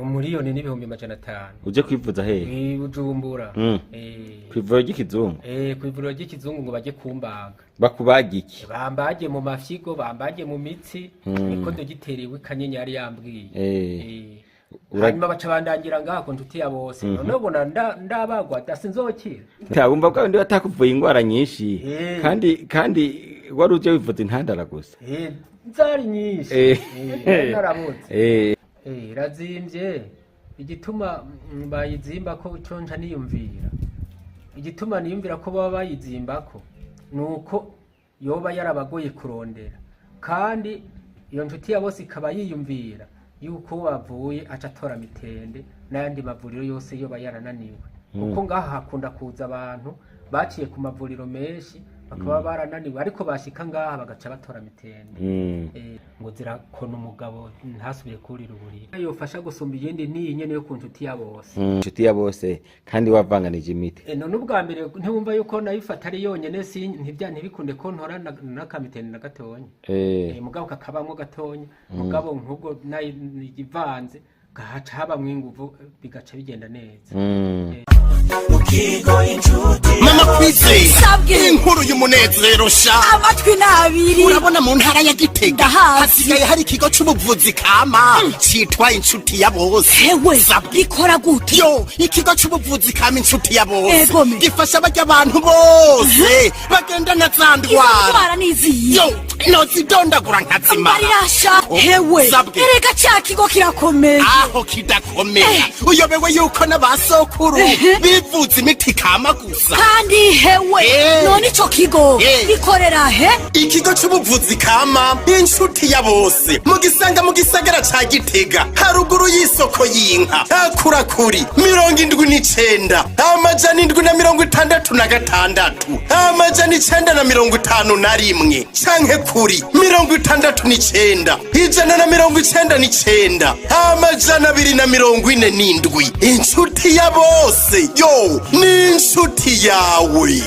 umuriyoni n'ibihumbi 500. uje kwivuza hehe? Bujumbura. Kwivuriro ry'ikizungu? Kwivuriro ry'ikizungu ngo baje kumbaga. Bakubaga iki? Bambaje mu mafyigo, bambaje mu mitsi, niko dogiteri Kanyenyi yari yambwiye. Hanyuma baca bandangira ngaho ntuti ya bose. None ubona ndabagwa dasinzokira. Ntabumva ko ndi batakuvuye ingwara nyinshi. Kandi wari uje wivuza intandara gusa. Nzari nyinshi. Narabutse. Razimvye. Igituma bayizimba ko conca niyumvira. Igituma niyumvira ko baba bayizimbako nuko yoba yarabagoye kurondera. Kandi iyo ntuti ya bose ikaba yiyumvira yuko bavuye acatora mitende n'ayandi mavuriro yose yoba yarananiwe. Kuko ngaha hakunda kuza abantu baciye ku mavuriro menshi bakaba barananiwe ariko bashika ngaha bagaca batora mitende. Ngo zirakona umugabo ntasubiye kurira uburiri. Yofasha gusumba iyindi niyi nyene yo ku ntuti ya bose. Ntuti ya bose kandi wavanganije imiti. None ubwa mbere ntiwumva yuko nayifata ari yonyene ntibikunde ko ntora n'akamitende na gatonya. Mugabo kakabamwo gatonya. Mugabo nk'ubwo nayivanze gahaca habamwo inguvu bigaca bigenda neza. Mama Kwizera sabwe inkuru y'umunezero sha amatwi nabiri urabona mu ntara ya Gitega hasigaye hari ikigo c'ubuvuzi kama citwa inshuti ya bose. Hewe sabwe ikora gute? Yo ikigo c'ubuvuzi kama inshuti ya bose gifasha barya abantu bose bagenda na zandwara nizi yo nozidondagura nkazima marirasha. Hewe erega ca kigo kirakomeye aho kidakomeye uyobewe yuko n'abasokuru bivuza imiti kama gusa kandi hewe none ico kigo gikorera he? Ikigo c'ubuvuzi kama inshuti ya bose mugisanga mu gisagara ca Gitega haruguru y'isoko y'inka akurakuri 79 amajana 766 amajana 951 canke kuri 69 199 amajana 247 inshuti ya bose yo ni inshuti yawe.